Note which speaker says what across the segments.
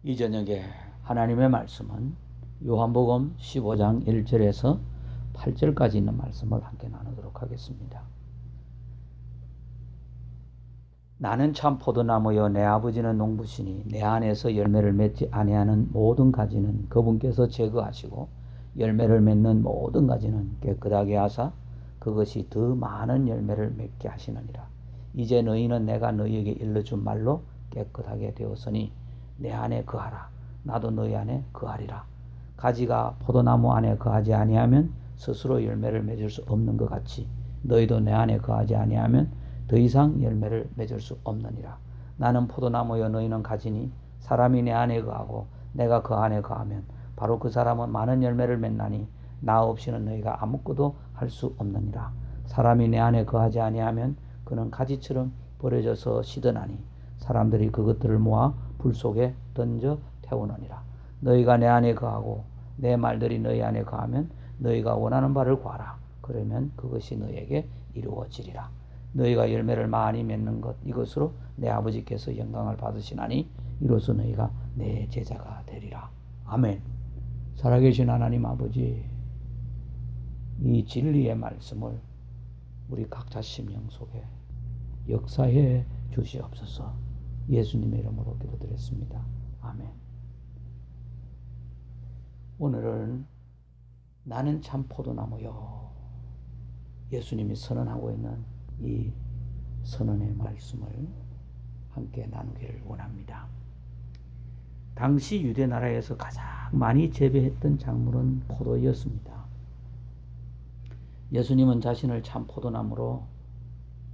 Speaker 1: 이 저녁에 하나님의 말씀은 요한복음 15장 1절에서 8절까지 있는 말씀을 함께 나누도록 하겠습니다. 나는 참 포도나무여 내 아버지는 농부시니 내 안에서 열매를 맺지 아니하는 모든 가지는 그분께서 제거하시고 열매를 맺는 모든 가지는 깨끗하게 하사 그것이 더 많은 열매를 맺게 하시느니라. 이제 너희는 내가 너희에게 일러준 말로 깨끗하게 되었으니 내 안에 거하라. 나도 너희 안에 거하리라. 가지가 포도나무 안에 거하지 아니하면 스스로 열매를 맺을 수 없는 것 같이 너희도 내 안에 거하지 아니하면 더 이상 열매를 맺을 수 없느니라. 나는 포도나무여 너희는 가지니 사람이 내 안에 거하고 내가 그 안에 거하면 바로 그 사람은 많은 열매를 맺나니 나 없이는 너희가 아무것도 할 수 없느니라. 사람이 내 안에 거하지 아니하면 그는 가지처럼 버려져서 시드나니 사람들이 그것들을 모아 불 속에 던져 태우느니라. 너희가 내 안에 거하고 내 말들이 너희 안에 거하면 너희가 원하는 바를 구하라. 그러면 그것이 너희에게 이루어지리라. 너희가 열매를 많이 맺는 것 이것으로 내 아버지께서 영광을 받으시나니 이로써 너희가 내 제자가 되리라. 아멘. 살아계신 하나님 아버지, 이 진리의 말씀을 우리 각자 심령 속에 역사해 주시옵소서. 예수님의 이름으로 기도드렸습니다. 아멘. 오늘은 나는 참 포도나무요, 예수님이 선언하고 있는 이 선언의 말씀을 함께 나누기를 원합니다. 당시 유대 나라에서 가장 많이 재배했던 작물은 포도였습니다. 예수님은 자신을 참 포도나무로,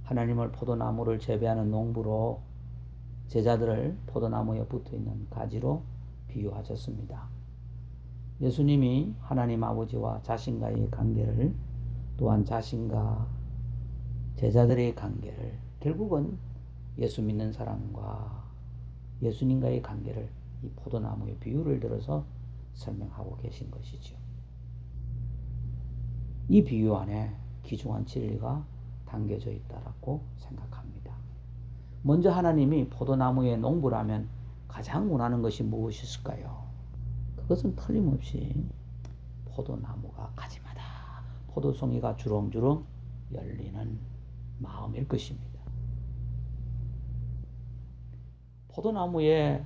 Speaker 1: 하나님을 포도나무를 재배하는 농부로, 제자들을 포도나무에 붙어있는 가지로 비유하셨습니다. 예수님이 하나님 아버지와 자신과의 관계를, 또한 자신과 제자들의 관계를, 결국은 예수 믿는 사람과 예수님과의 관계를 이 포도나무의 비유를 들어서 설명하고 계신 것이죠. 이 비유 안에 귀중한 진리가 담겨져 있다고 생각합니다. 먼저 하나님이 포도나무의 농부라면 가장 원하는 것이 무엇일까요? 그것은 틀림없이 포도나무가 가지마다 포도송이가 주렁주렁 열리는 마음일 것입니다. 포도나무의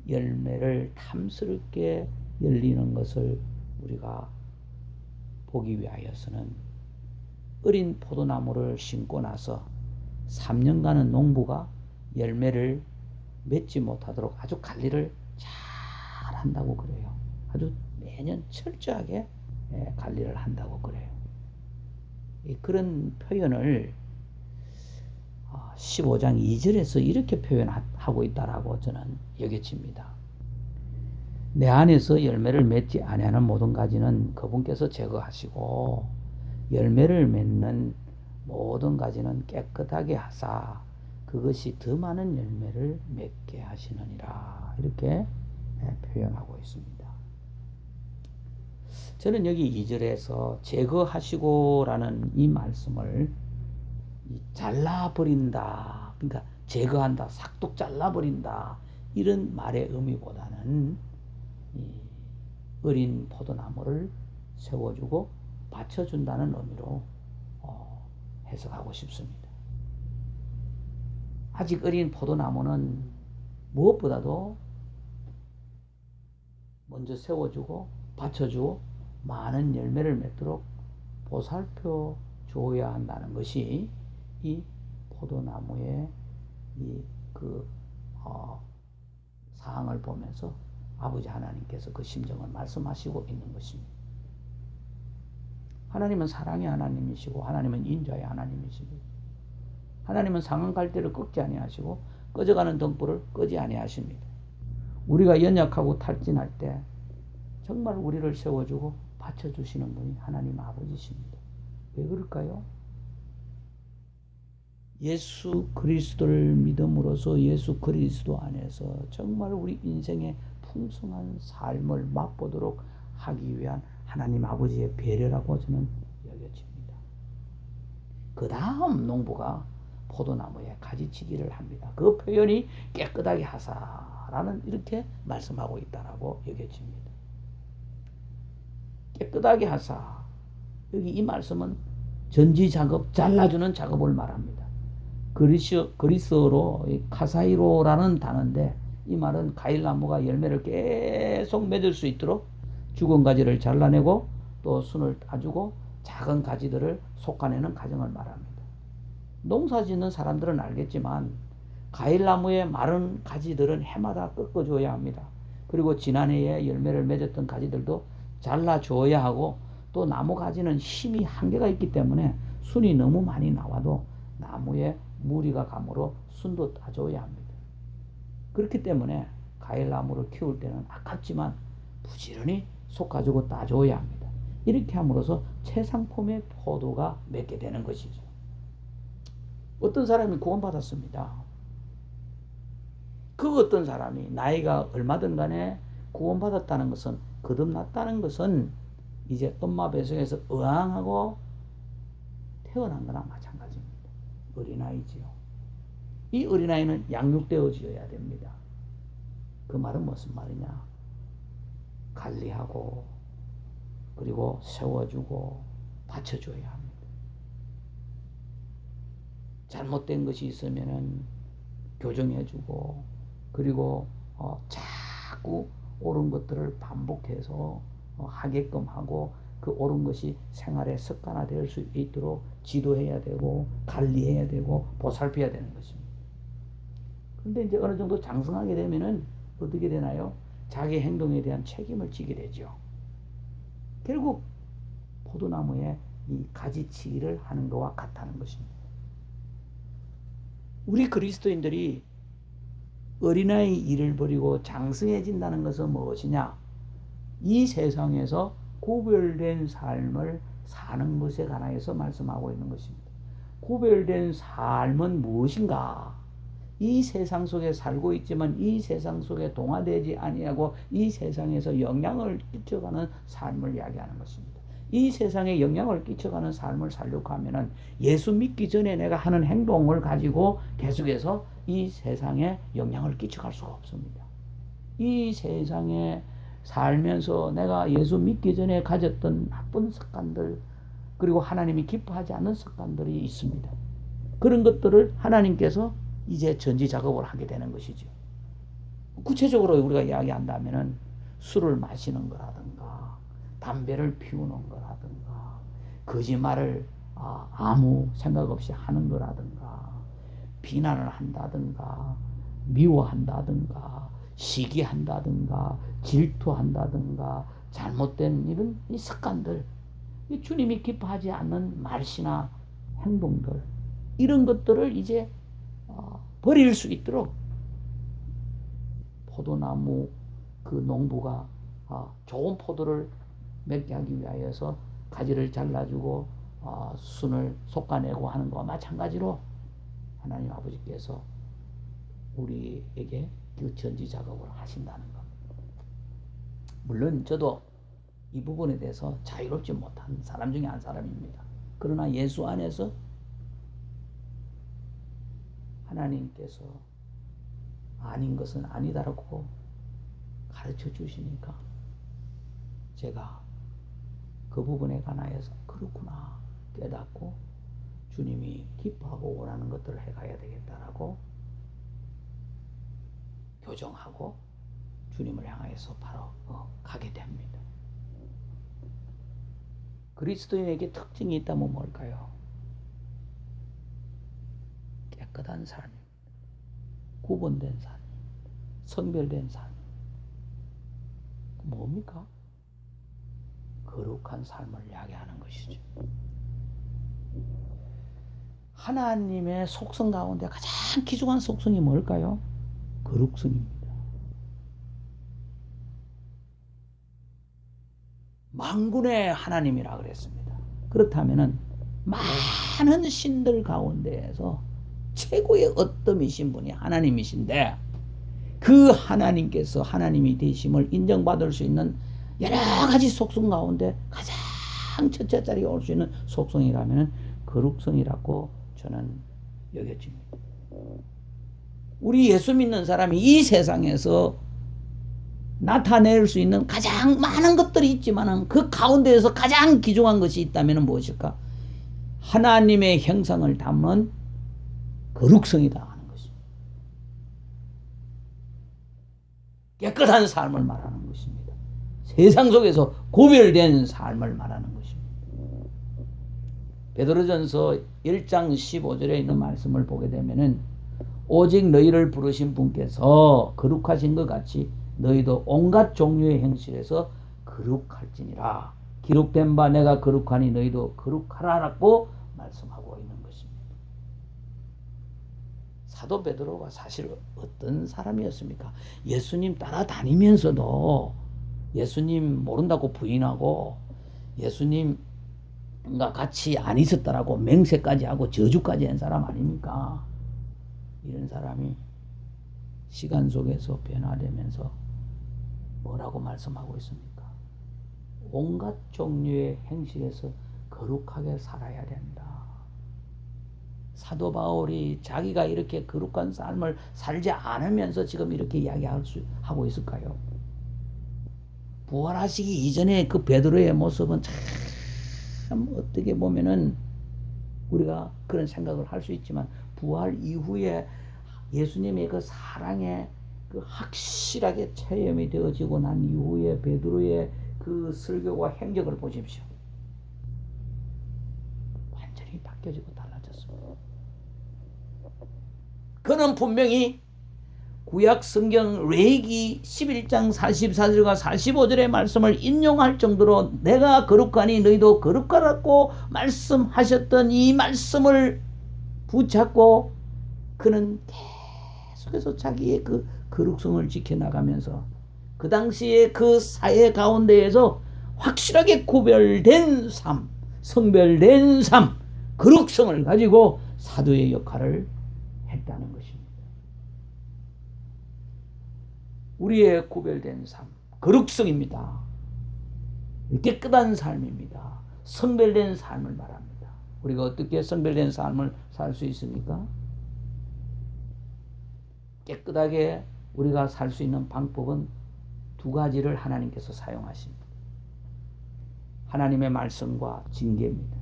Speaker 1: 열매를 탐스럽게 열리는 것을 우리가 보기 위하여서는 어린 포도나무를 심고 나서 3년간은 농부가 열매를 맺지 못하도록 아주 관리를 잘 한다고 그래요. 아주 매년 철저하게 관리를 한다고 그래요. 그런 표현을 15장 2절에서 이렇게 표현하고 있다라고 저는 여겨집니다. 내 안에서 열매를 맺지 아니하는 모든 가지는 그분께서 제거하시고 열매를 맺는 모든 가지는 깨끗하게 하사 그것이 더 많은 열매를 맺게 하시느니라. 이렇게 표현하고 있습니다. 저는 여기 2절에서 제거하시고라는 이 말씀을 잘라버린다, 그러니까 제거한다, 싹둑 잘라버린다, 이런 말의 의미보다는 이 어린 포도나무를 세워주고 받쳐준다는 의미로 해석하고 싶습니다. 아직 어린 포도나무는 무엇보다도 먼저 세워주고 받쳐주고 많은 열매를 맺도록 보살펴 줘야 한다는 것이 이 포도나무의 사항을 보면서 아버지 하나님께서 그 심정을 말씀하시고 있는 것입니다. 하나님은 사랑의 하나님이시고 하나님은 인자의 하나님이시고 하나님은 상한 갈대를 꺾지 아니하시고 꺼져가는 등불을 끄지 아니하십니다. 우리가 연약하고 탈진할 때 정말 우리를 세워주고 받쳐주시는 분이 하나님 아버지십니다. 왜 그럴까요? 예수 그리스도를 믿음으로써 예수 그리스도 안에서 정말 우리 인생의 풍성한 삶을 맛보도록 하기 위한 하나님 아버지의 배려라고 저는 여겨집니다. 그 다음 농부가 포도나무에 가지치기를 합니다. 그 표현이 깨끗하게 하사 라는 이렇게 말씀하고 있다라고 여겨집니다. 깨끗하게 하사. 여기 이 말씀은 전지 작업, 잘라주는 작업을 말합니다. 그리스어로 카사이로라는 단어인데 이 말은 과일나무가 열매를 계속 맺을 수 있도록 죽은 가지를 잘라내고 또 순을 따주고 작은 가지들을 솎아내는 과정을 말합니다. 농사 짓는 사람들은 알겠지만 과일나무의 마른 가지들은 해마다 꺾어줘야 합니다. 그리고 지난해에 열매를 맺었던 가지들도 잘라줘야 하고 또 나무 가지는 힘이 한계가 있기 때문에 순이 너무 많이 나와도 나무에 무리가 가므로 순도 따줘야 합니다. 그렇기 때문에 과일나무를 키울 때는 아깝지만 부지런히 솎아주고 따줘야 합니다. 이렇게 함으로써 최상품의 포도가 맺게 되는 것이죠. 어떤 사람이 구원받았습니다. 그 어떤 사람이 나이가 얼마든 간에 구원받았다는 것은 거듭났다는 것은 이제 엄마 뱃속에서 의왕하고 태어난 거나 마찬가지입니다. 어린아이지요. 이 어린아이는 양육되어져야 됩니다. 그 말은 무슨 말이냐? 관리하고 그리고 세워주고 받쳐줘야 합니다. 잘못된 것이 있으면은 교정해주고 그리고 자꾸 옳은 것들을 반복해서 하게끔 하고 그 옳은 것이 생활의 습관화될 수 있도록 지도해야 되고 관리해야 되고 보살펴야 되는 것입니다. 그런데 이제 어느 정도 장성하게 되면은 어떻게 되나요? 자기 행동에 대한 책임을 지게 되죠. 결국 포도나무에 이 가지치기를 하는 것과 같다는 것입니다. 우리 그리스도인들이 어린아이 일을 버리고 장성해진다는 것은 무엇이냐? 이 세상에서 구별된 삶을 사는 것에 관하여서 말씀하고 있는 것입니다. 구별된 삶은 무엇인가? 이 세상 속에 살고 있지만 이 세상 속에 동화되지 아니하고 이 세상에서 영향을 끼쳐가는 삶을 이야기하는 것입니다. 이 세상에 영향을 끼쳐가는 삶을 살려고 하면은 예수 믿기 전에 내가 하는 행동을 가지고 계속해서 이 세상에 영향을 끼쳐갈 수가 없습니다. 이 세상에 살면서 내가 예수 믿기 전에 가졌던 나쁜 습관들 그리고 하나님이 기뻐하지 않는 습관들이 있습니다. 그런 것들을 하나님께서 이제 전지 작업을 하게 되는 것이죠. 구체적으로 우리가 이야기한다면은 술을 마시는 거라든가 담배를 피우는 거라든가 거짓말을 아무 생각 없이 하는 거라든가 비난을 한다든가 미워한다든가 시기한다든가 질투한다든가 잘못된 이런 이 습관들 주님이 기뻐하지 않는 말이나 행동들 이런 것들을 이제 버릴 수 있도록 포도나무 그 농부가 좋은 포도를 맺게 하기 위하여서 가지를 잘라주고 순을 솎아내고 하는 것과 마찬가지로 하나님 아버지께서 우리에게 그 전지 작업을 하신다는 겁니다. 물론 저도 이 부분에 대해서 자유롭지 못한 사람 중에 한 사람입니다. 그러나 예수 안에서 하나님께서 아닌 것은 아니다라고 가르쳐 주시니까 제가 그 부분에 관하여서 그렇구나 깨닫고 주님이 기뻐하고 원하는 것들을 해가야 되겠다라고 교정하고 주님을 향해서 바로 가게 됩니다. 그리스도인에게 특징이 있다면 뭘까요? 깨끗한 삶입니다. 구분된 삶입니다. 성별된 삶입니다. 뭡니까? 거룩한 삶을 이야기하는 것이죠. 하나님의 속성 가운데 가장 귀중한 속성이 뭘까요? 거룩성입니다. 만군의 하나님이라 그랬습니다. 그렇다면은 많은 신들 가운데에서 최고의 어뜸이신 분이 하나님이신데 그 하나님께서 하나님이 되심을 인정받을 수 있는 여러 가지 속성 가운데 가장 첫째 자리에 올 수 있는 속성이라면 거룩성이라고 저는 여겨집니다. 우리 예수 믿는 사람이 이 세상에서 나타낼 수 있는 가장 많은 것들이 있지만 그 가운데에서 가장 귀중한 것이 있다면 무엇일까? 하나님의 형상을 담은 거룩성이다 하는 것입니다. 깨끗한 삶을 말하는 것입니다. 세상 속에서 구별된 삶을 말하는 것입니다. 베드로전서 1장 15절에 있는 말씀을 보게 되면은 오직 너희를 부르신 분께서 거룩하신 것 같이 너희도 온갖 종류의 행실에서 거룩할지니라. 기록된 바 내가 거룩하니 너희도 거룩하라라고 말씀하고 있는 것입니다. 사도 베드로가 사실 어떤 사람이었습니까? 예수님 따라다니면서도 예수님 모른다고 부인하고 예수님과 같이 안 있었다라고 맹세까지 하고 저주까지 한 사람 아닙니까? 이런 사람이 시간 속에서 변화되면서 뭐라고 말씀하고 있습니까? 온갖 종류의 행실에서 거룩하게 살아야 된다. 사도 바울이 자기가 이렇게 거룩한 삶을 살지 않으면서 지금 이렇게 이야기하고 있을까요? 부활하시기 이전에 그 베드로의 모습은 참 어떻게 보면은 우리가 그런 생각을 할 수 있지만 부활 이후에 예수님의 그 사랑에 그 확실하게 체험이 되어지고 난 이후에 베드로의 그 설교와 행적을 보십시오. 완전히 바뀌어지고 달라졌습니다. 그는 분명히 구약 성경 레위기 11장 44절과 45절의 말씀을 인용할 정도로 내가 거룩하니 너희도 거룩하라고 말씀하셨던 이 말씀을 붙잡고 그는 계속해서 자기의 그 거룩성을 지켜나가면서 그 당시에 그 사회 가운데에서 확실하게 구별된 삶, 성별된 삶, 거룩성을 가지고 사도의 역할을 했다는 것입니다. 우리의 구별된 삶, 거룩성입니다. 깨끗한 삶입니다. 성별된 삶을 말합니다. 우리가 어떻게 성별된 삶을 살 수 있습니까? 깨끗하게 우리가 살 수 있는 방법은 두 가지를 하나님께서 사용하십니다. 하나님의 말씀과 징계입니다.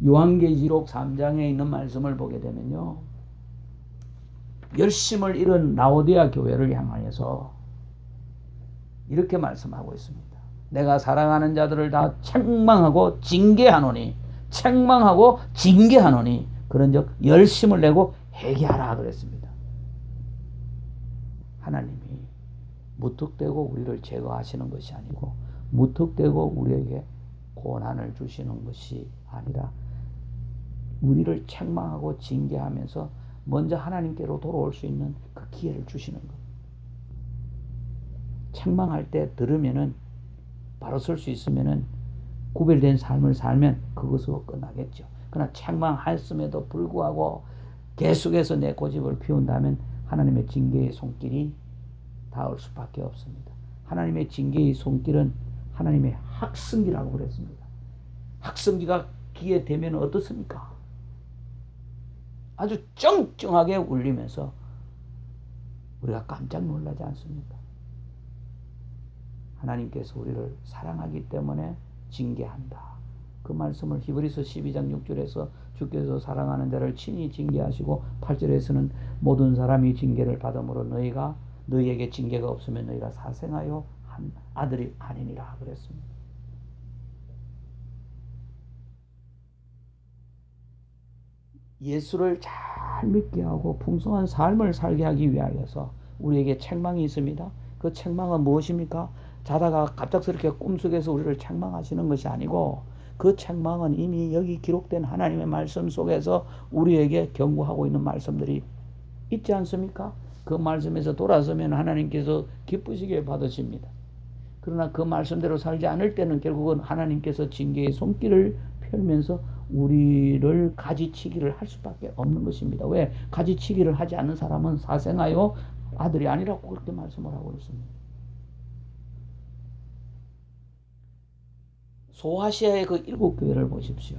Speaker 1: 요한계시록 3장에 있는 말씀을 보게 되면요, 열심을 잃은 라오디아 교회를 향하여서 이렇게 말씀하고 있습니다. 내가 사랑하는 자들을 다 책망하고 징계하노니, 책망하고 징계하노니 그런즉 열심을 내고 회개하라 그랬습니다. 하나님이 무턱대고 우리를 제거하시는 것이 아니고 무턱대고 우리에게 고난을 주시는 것이 아니라 우리를 책망하고 징계하면서 먼저 하나님께로 돌아올 수 있는 그 기회를 주시는 것. 책망할 때 들으면은 바로 설 수 있으면은 구별된 삶을 살면 그것으로 끝나겠죠. 그러나 책망했음에도 불구하고 계속해서 내 고집을 피운다면 하나님의 징계의 손길이 닿을 수밖에 없습니다. 하나님의 징계의 손길은 하나님의 학성기라고 그랬습니다. 학성기가 귀에 대면 어떻습니까? 아주 쩡쩡하게 울리면서 우리가 깜짝 놀라지 않습니까? 하나님께서 우리를 사랑하기 때문에 징계한다. 그 말씀을 히브리서 12장 6절에서 주께서 사랑하는 자를 친히 징계하시고 8절에서는 모든 사람이 징계를 받음으로 너희에게 징계가 없으면 너희가 사생하여 한 아들이 아니니라 그랬습니다. 예수를 잘 믿게 하고 풍성한 삶을 살게 하기 위하여서 우리에게 책망이 있습니다. 그 책망은 무엇입니까? 자다가 갑작스럽게 꿈속에서 우리를 책망하시는 것이 아니고 그 책망은 이미 여기 기록된 하나님의 말씀 속에서 우리에게 경고하고 있는 말씀들이 있지 않습니까? 그 말씀에서 돌아서면 하나님께서 기쁘시게 받으십니다. 그러나 그 말씀대로 살지 않을 때는 결국은 하나님께서 징계의 손길을 펴면서 우리를 가지치기를 할 수밖에 없는 것입니다. 왜? 가지치기를 하지 않는 사람은 사생하여 아들이 아니라고 그렇게 말씀을 하고 있습니다. 소아시아의 그 7교회를 보십시오.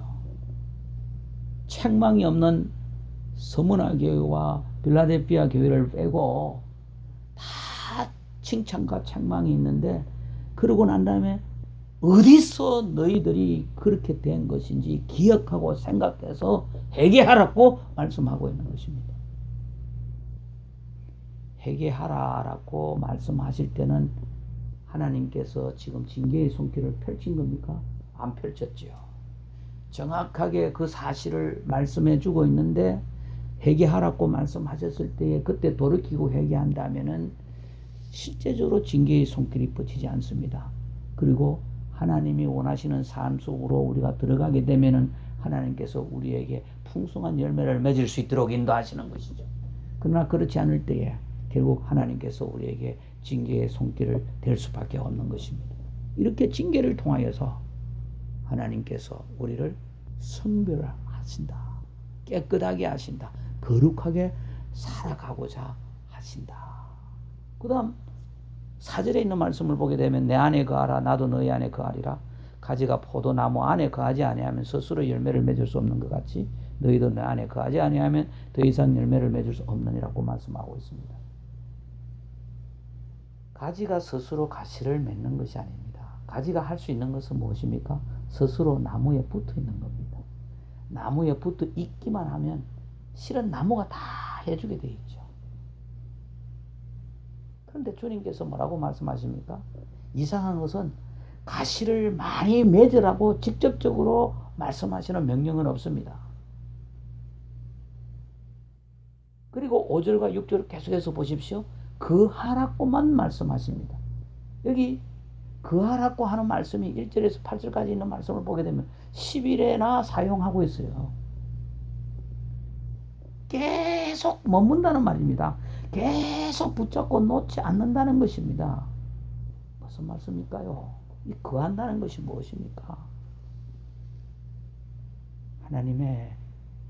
Speaker 1: 책망이 없는 서문화 교회와 빌라델피아 교회를 빼고 다 칭찬과 책망이 있는데, 그러고 난 다음에 어디서 너희들이 그렇게 된 것인지 기억하고 생각해서 회개하라고 말씀하고 있는 것입니다. 회개하라라고 말씀하실 때는 하나님께서 지금 징계의 손길을 펼친 겁니까? 안 펼쳤지요. 정확하게 그 사실을 말씀해 주고 있는데, 회개하라고 말씀하셨을 때에 그때 돌이키고 회개한다면은 실제적으로 징계의 손길이 뻗치지 않습니다. 그리고 하나님이 원하시는 삶 속으로 우리가 들어가게 되면은 하나님께서 우리에게 풍성한 열매를 맺을 수 있도록 인도하시는 것이죠. 그러나 그렇지 않을 때에 결국 하나님께서 우리에게 징계의 손길을 댈 수밖에 없는 것입니다. 이렇게 징계를 통하여서 하나님께서 우리를 성별하신다, 깨끗하게 하신다, 거룩하게 살아가고자 하신다. 그 다음 4절에 있는 말씀을 보게 되면 내 안에 거하라 나도 너희 안에 거하리라. 가지가 포도나무 안에 거하지 아니하면 스스로 열매를 맺을 수 없는 것 같이 너희도 내 안에 거하지 아니하면 더 이상 열매를 맺을 수 없느니라고 말씀하고 있습니다. 가지가 스스로 가시를 맺는 것이 아닙니다. 가지가 할 수 있는 것은 무엇입니까? 스스로 나무에 붙어 있는 겁니다. 나무에 붙어 있기만 하면 실은 나무가 다 해주게 되어 있죠. 그런데 주님께서 뭐라고 말씀하십니까? 이상한 것은 가시를 많이 맺으라고 직접적으로 말씀하시는 명령은 없습니다. 그리고 5절과 6절을 계속해서 보십시오. 거하라고만 말씀하십니다. 여기 거하라고 하는 말씀이 1절에서 8절까지 있는 말씀을 보게 되면 10일에나 사용하고 있어요. 계속 머문다는 말입니다. 계속 붙잡고 놓지 않는다는 것입니다. 무슨 말씀일까요? 이 거한다는 것이 무엇입니까? 하나님의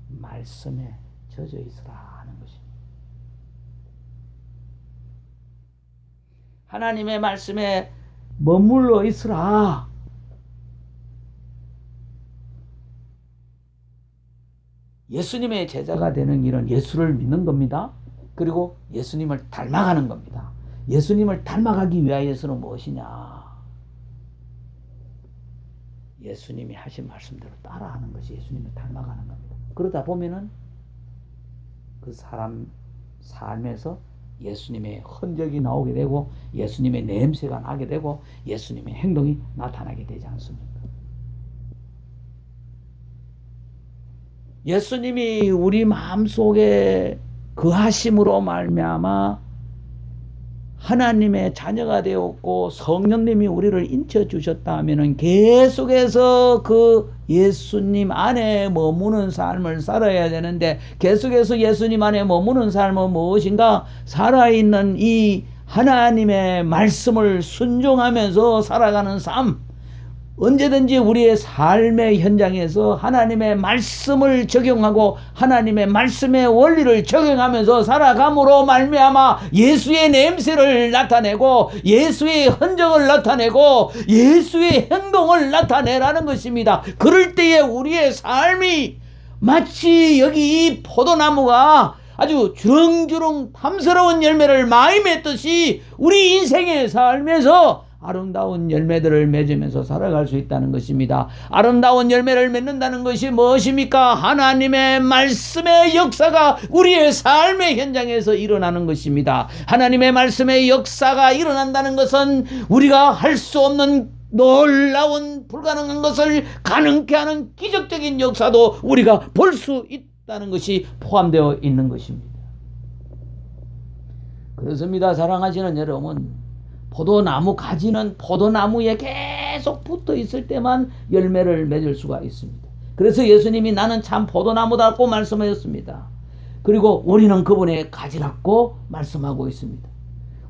Speaker 1: 말씀에 젖어 있으라 하는 것입니다. 하나님의 말씀에 머물러 있으라. 예수님의 제자가 되는 일은 예수를 믿는 겁니다. 그리고 예수님을 닮아가는 겁니다. 예수님을 닮아가기 위하여서는 무엇이냐? 예수님이 하신 말씀대로 따라하는 것이 예수님을 닮아가는 겁니다. 그러다 보면은 그 사람 삶에서 예수님의 흔적이 나오게 되고 예수님의 냄새가 나게 되고 예수님의 행동이 나타나게 되지 않습니까? 예수님이 우리 마음속에 거하심으로 말미암아 하나님의 자녀가 되었고 성령님이 우리를 인쳐주셨다 하면은 계속해서 그 예수님 안에 머무는 삶을 살아야 되는데, 계속해서 예수님 안에 머무는 삶은 무엇인가? 살아있는 이 하나님의 말씀을 순종하면서 살아가는 삶. 언제든지 우리의 삶의 현장에서 하나님의 말씀을 적용하고 하나님의 말씀의 원리를 적용하면서 살아감으로 말미암아 예수의 냄새를 나타내고 예수의 흔적을 나타내고 예수의 행동을 나타내라는 것입니다. 그럴 때에 우리의 삶이 마치 여기 이 포도나무가 아주 주렁주렁 탐스러운 열매를 많이 맺듯이 우리 인생의 삶에서 아름다운 열매들을 맺으면서 살아갈 수 있다는 것입니다. 아름다운 열매를 맺는다는 것이 무엇입니까? 하나님의 말씀의 역사가 우리의 삶의 현장에서 일어나는 것입니다. 하나님의 말씀의 역사가 일어난다는 것은 우리가 할 수 없는 놀라운 불가능한 것을 가능케 하는 기적적인 역사도 우리가 볼 수 있다는 것이 포함되어 있는 것입니다. 그렇습니다. 사랑하시는 여러분, 포도나무 가지는 포도나무에 계속 붙어 있을 때만 열매를 맺을 수가 있습니다. 그래서 예수님이 나는 참 포도나무다고 말씀하셨습니다. 그리고 우리는 그분의 가지라고 말씀하고 있습니다.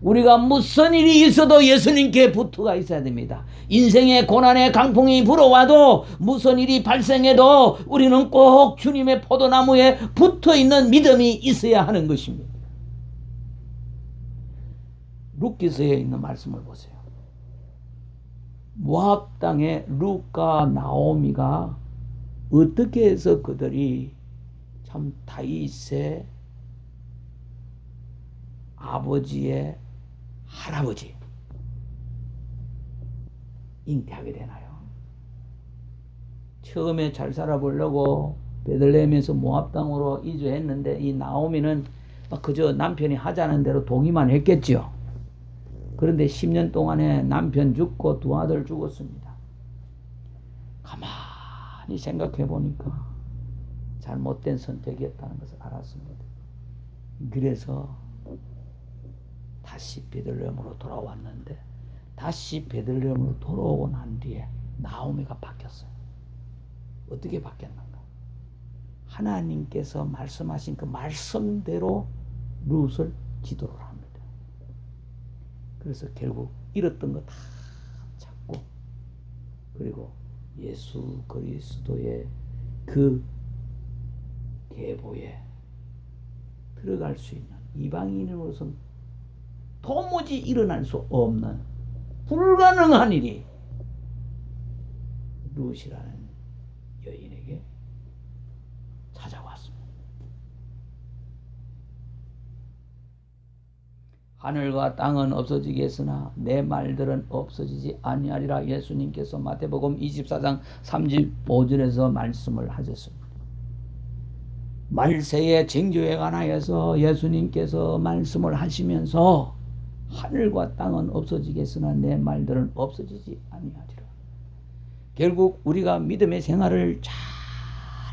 Speaker 1: 우리가 무슨 일이 있어도 예수님께 붙어가 있어야 됩니다. 인생의 고난의 강풍이 불어와도 무슨 일이 발생해도 우리는 꼭 주님의 포도나무에 붙어 있는 믿음이 있어야 하는 것입니다. 룻기서에 있는 말씀을 보세요. 모압 땅에 룻과 나오미가 어떻게 해서 그들이 참 다윗의 아버지의 할아버지 잉태하게 되나요? 처음에 잘 살아보려고 베들레헴에서 모압 땅으로 이주했는데 이 나오미는 그저 남편이 하자는 대로 동의만 했겠지요. 그런데 10년 동안에 남편 죽고 두 아들 죽었습니다. 가만히 생각해 보니까 잘못된 선택이었다는 것을 알았습니다. 그래서 다시 베들레헴으로 돌아왔는데 다시 베들레헴으로 돌아오고 난 뒤에 나오미가 바뀌었어요. 어떻게 바뀌었는가? 하나님께서 말씀하신 그 말씀대로 룻을 지도를 합니다. 그래서 결국 잃었던 거 다 찾고 그리고 예수 그리스도의 그 계보에 들어갈 수 있는 이방인으로서는 도무지 일어날 수 없는 불가능한 일이 룻이라는 여인에게 찾아왔습니다. 하늘과 땅은 없어지겠으나 내 말들은 없어지지 아니하리라. 예수님께서 마태복음 24장 35절에서 말씀을 하셨습니다. 말세의 징조에 관하여서 예수님께서 말씀을 하시면서 하늘과 땅은 없어지겠으나 내 말들은 없어지지 아니하리라. 결국 우리가 믿음의 생활을 잘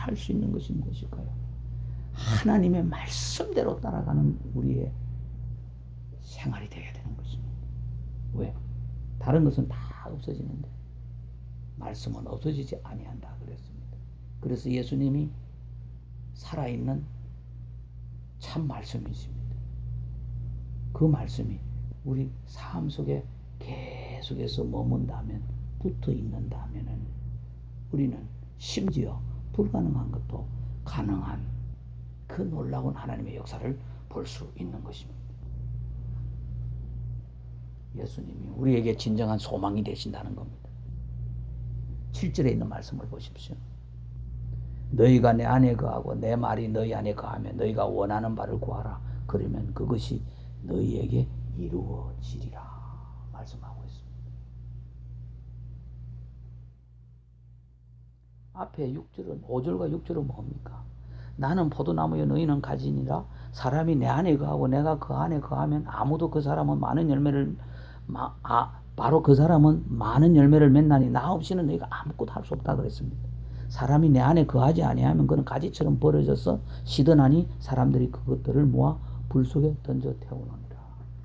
Speaker 1: 할 수 있는 것이 무엇일까요? 하나님의 말씀대로 따라가는 우리의 생활이 되어야 되는 것입니다. 왜? 다른 것은 다 없어지는데 말씀은 없어지지 아니한다 그랬습니다. 그래서 예수님이 살아있는 참 말씀이십니다. 그 말씀이 우리 삶 속에 계속해서 머문다면, 붙어 있는다면은 우리는 심지어 불가능한 것도 가능한 그 놀라운 하나님의 역사를 볼 수 있는 것입니다. 예수님이 우리에게 진정한 소망이 되신다는 겁니다. 7절에 있는 말씀을 보십시오. 너희가 내 안에 거하고 내 말이 너희 안에 거하면 너희가 원하는 바를 구하라. 그러면 그것이 너희에게 이루어지리라 말씀하고 있습니다. 앞에 6절은 5절과 6절은 뭡니까? 나는 포도나무여 너희는 가지니라. 사람이 내 안에 거하고 내가 그 안에 거하면 아무도 그 사람은 많은 열매를 바로 그 사람은 많은 열매를 맺나니 나 없이는 너희가 아무것도 할 수 없다 그랬습니다. 사람이 내 안에 거하지 아니하면 그는 가지처럼 벌어져서 시드나니 사람들이 그것들을 모아 불 속에 던져 태우느니라.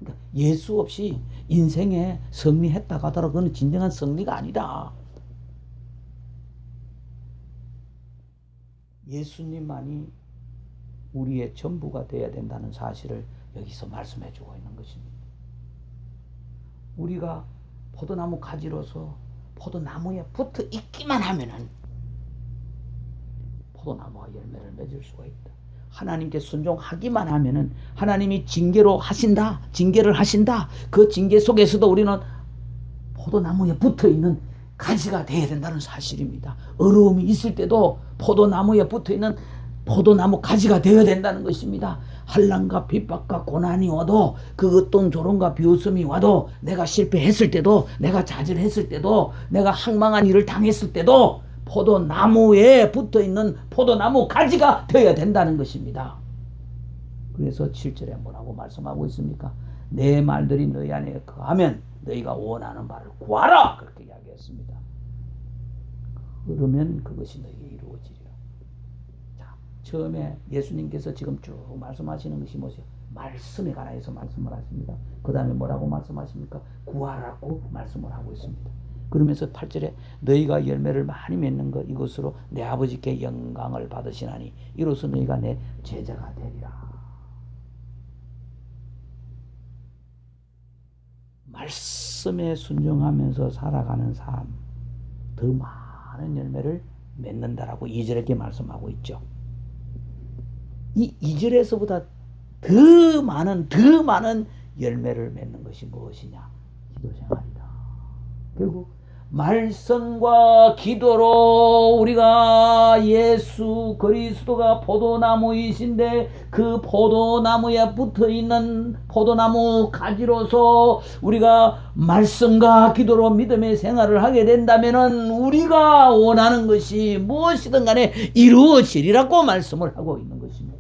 Speaker 1: 그러니까 예수 없이 인생에 승리했다고 하더라도 그건 진정한 승리가 아니다. 예수님만이 우리의 전부가 되어야 된다는 사실을 여기서 말씀해 주고 있는 것입니다. 우리가 포도나무 가지로서 포도나무에 붙어 있기만 하면은 포도나무가 열매를 맺을 수가 있다. 하나님께 순종하기만 하면은 하나님이 징계를 하신다. 그 징계 속에서도 우리는 포도나무에 붙어 있는 가지가 되어야 된다는 사실입니다. 어려움이 있을 때도 포도나무에 붙어 있는 포도나무 가지가 되어야 된다는 것입니다. 환난과 핍박과 고난이 와도 그 어떤 조롱과 비웃음이 와도 내가 실패했을 때도 내가 좌절했을 때도 내가 항망한 일을 당했을 때도 포도나무에 붙어있는 포도나무 가지가 되어야 된다는 것입니다. 그래서 7절에 뭐라고 말씀하고 있습니까? 내 말들이 너희 안에 거하면 너희가 원하는 바를 구하라 그렇게 이야기했습니다. 그러면 그것이 너희에게 이루어지리라. 자, 처음에 예수님께서 지금 쭉 말씀하시는 것이 무엇이요? 말씀에 관하여서 말씀을 하십니다. 그 다음에 뭐라고 말씀하십니까? 구하라고 말씀을 하고 있습니다. 그러면서 8절에 너희가 열매를 많이 맺는 것 이것으로 내 아버지께 영광을 받으시나니 이로써 너희가 내 제자가 되리라. 말씀에 순종하면서 살아가는 삶, 더 많은 열매를 맺는다라고 2절에 말씀하고 있죠. 이 2절에서보다 더 많은 열매를 맺는 것이 무엇이냐? 기도 생활이다. 결국 말씀과 기도로 우리가 예수 그리스도가 포도나무이신데 그 포도나무에 붙어있는 포도나무 가지로서 우리가 말씀과 기도로 믿음의 생활을 하게 된다면 우리가 원하는 것이 무엇이든 간에 이루어지리라고 말씀을 하고 있는 것입니다.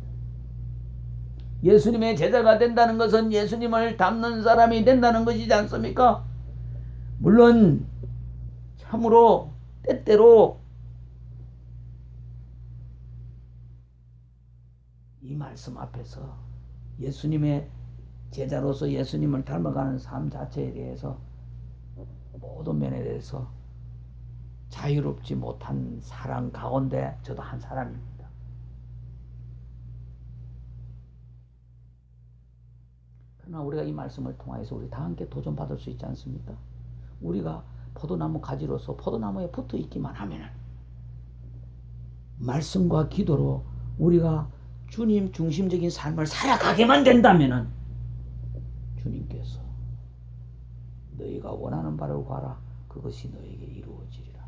Speaker 1: 예수님의 제자가 된다는 것은 예수님을 닮는 사람이 된다는 것이지 않습니까? 물론 참으로 때때로 이 말씀 앞에서 예수님의 제자로서 예수님을 닮아가는 삶 자체에 대해서 모든 면에 대해서 자유롭지 못한 사람 가운데 저도 한 사람입니다. 그러나 우리가 이 말씀을 통해서 우리 다 함께 도전받을 수 있지 않습니까? 우리가 포도나무 가지로서 포도나무에 붙어 있기만 하면 말씀과 기도로 우리가 주님 중심적인 삶을 살아가게만 된다면 주님께서 너희가 원하는 바를 구하라 그것이 너에게 이루어지리라.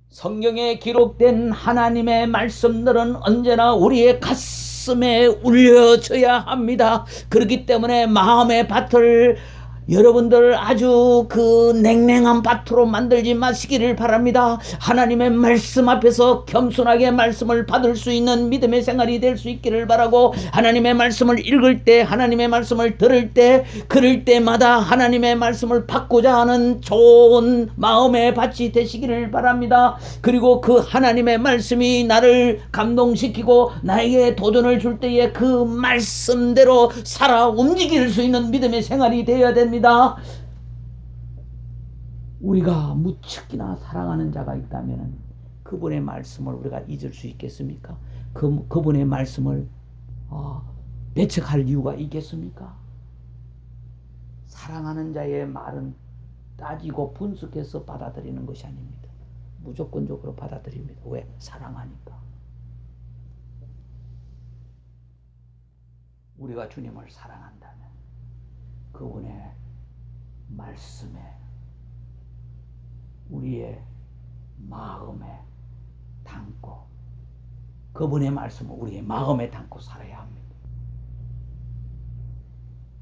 Speaker 1: 성경에 기록된 하나님의 말씀들은 언제나 우리의 가슴에 울려져야 합니다. 그렇기 때문에 마음의 밭을 여러분들 아주 그 냉랭한 밭으로 만들지 마시기를 바랍니다. 하나님의 말씀 앞에서 겸손하게 말씀을 받을 수 있는 믿음의 생활이 될 수 있기를 바라고 하나님의 말씀을 읽을 때 하나님의 말씀을 들을 때 그럴 때마다 하나님의 말씀을 받고자 하는 좋은 마음의 밭이 되시기를 바랍니다. 그리고 그 하나님의 말씀이 나를 감동시키고 나에게 도전을 줄 때에 그 말씀대로 살아 움직일 수 있는 믿음의 생활이 되어야 됩니다. 우리가 무척이나 사랑하는 자가 있다면 그분의 말씀을 우리가 잊을 수 있겠습니까? 그분의 말씀을 배척할 이유가 있겠습니까? 사랑하는 자의 말은 따지고 분석해서 받아들이는 것이 아닙니다. 무조건적으로 받아들입니다. 왜? 사랑하니까. 우리가 주님을 사랑한다면 그분의 말씀에 우리의 마음에 담고 그분의 말씀을 우리의 마음에 담고 살아야 합니다.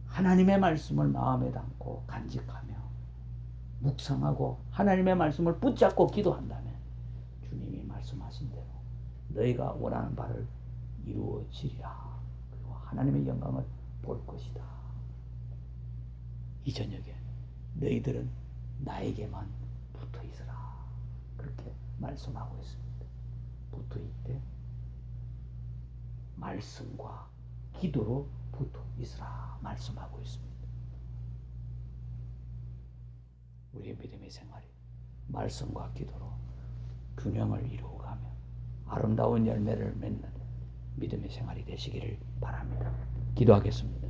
Speaker 1: 하나님의 말씀을 마음에 담고 간직하며 묵상하고 하나님의 말씀을 붙잡고 기도한다면 주님이 말씀하신 대로 너희가 원하는 바를 이루어지리라. 그리고 하나님의 영광을 볼 것이다. 이 저녁에 너희들은 나에게만 붙어 있으라. 그렇게 말씀하고 있습니다. 붙어 있되 말씀과 기도로 붙어 있으라 말씀하고 있습니다. 우리의 믿음의 생활이 말씀과 기도로 균형을 이루어가며 아름다운 열매를 맺는 믿음의 생활이 되시기를 바랍니다. 기도하겠습니다.